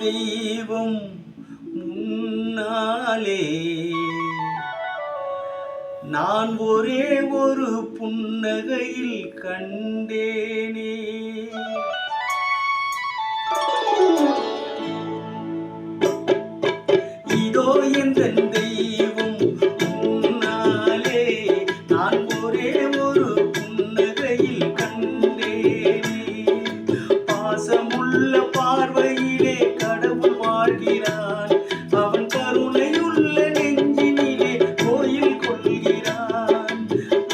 தெய்வம் முன்னாலே நான் ஒரே ஒரு புன்னகையில் கண்டேனே. இதோ எந்தன் தெய்வம் முன்னாலே நான் ஒரே ஒரு புன்னகையில் கண்டேனே. பாசமுள்ள பார்வையிலே கடவுள் வாழ்கிறான், அவன் கருணையுள்ள நெஞ்சினிலே கோயில் கொள்கிறான்.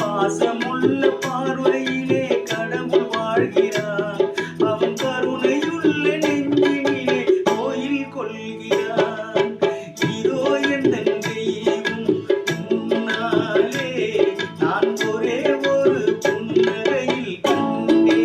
பாசமுள்ள பார்வையிலே கடவுள் வாழ்கிறான், அவன் கருணையுள்ள நெஞ்சினிலே கோயில் கொள்கிறான். இதோ எந்தன் தெய்வம் முன்னாலே நான் ஒரே ஒரு புன்னகையில் கண்டேனே.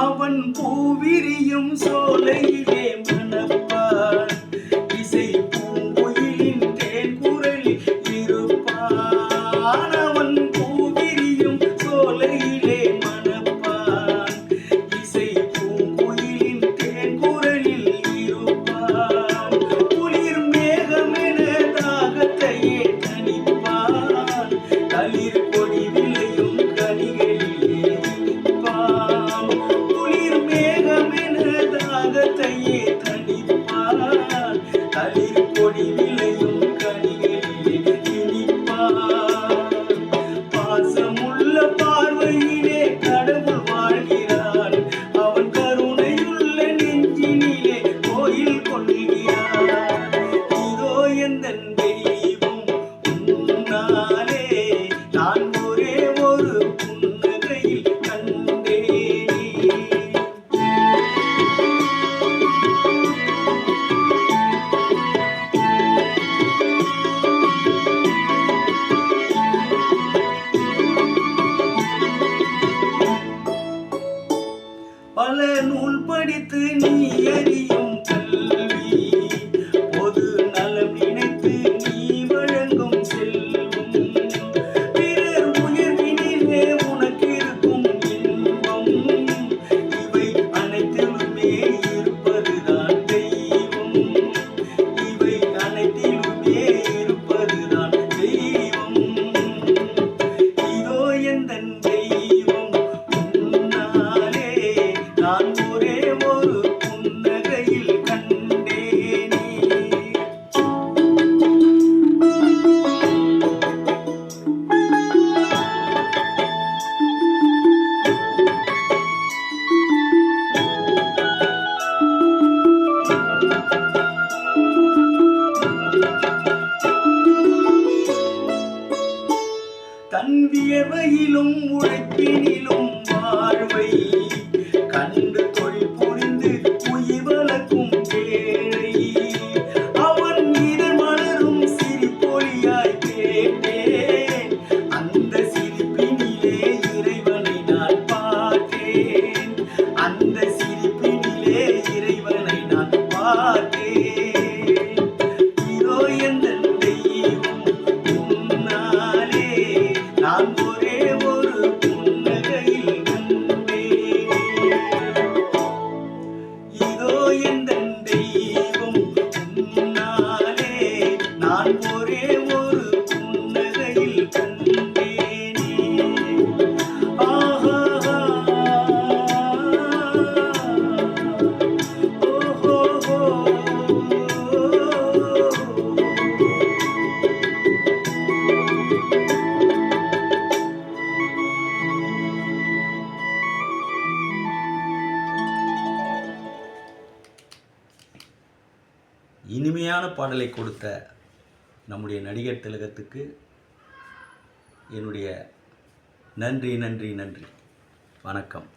அவன் பூவிரியும் சோலையிலே மணப்பான், இசை பூங்குயிலின் தேன் குரலில் இருப்பான். அவன் பூவிரியும் சோலையிலே மணப்பான், இசை பூங்குயிலின் தேன் குரலில் இருப்பான். குளிர் மேகமென தாகத்தையே தணிப்பான், தளிர் கொடி விளையும் கனிகளிலே இருப்பான். தாகத்தையே தணிப்பான், தளிர் கொடி விளையும் கனிகளிலே இனிப்பான். பாசமுள்ள பார்வையிலே கடவுள் வாழ்கிறான், அவன் கருணையுள்ள நெஞ்சினிலே கோயில் கொள்கிறான். இதோ எந்தன் தெய்வம் முன்னாலே நான் ஒரே ஒரு புன்னகையில் கண்டேனே. பல நூல் படித்து நீ அறியும் கல்வி, பொது நலம் நினைத்து நீ வழங்கும் செல்வம், பிறர் உயர்வினிலே உனக்கு இருக்கும் இன்பம், இவை அனைத்திலுமே இருப்பதுதான் தெய்வம், இவை அனைத்திலுமே இருப்பதுதான் தெய்வம். இதோ எந்தன் தெய்வம் முன்னாலே நான் ஒரே ஒரு புன்னகையில் கண்டேனே. தன் வியர்வையிலும் உழைப்பினிலும் வாழ்வை கண்டு தொழில் புரிந்து உயிர் வளர்க்கும் ஏழை, அவன் இதழ் மலரும் சிரிப்பொலியாய் கேட்டேன், அந்த சிரிப்பினிலே இறைவனை நான் பார்த்தேன், அந்த சிரிப்பினிலே இறைவனை நான் பார்த்தேன். இதோ எந்தன் தெய்வம் முன்னாலே நான் ஒரே ஒரு புன்னகையில் கண்டேனே. இதோ எந்தன் தெய்வம் முன்னாலே நான் ஒரே ஒரு புன்னகையில் கண்டேனே. ஆஹா ஓஹோ. இனிமையான பாடலை கொடுத்த நம்முடைய நடிகர் திலகத்துக்கு என்னுடைய நன்றி நன்றி நன்றி. வணக்கம்.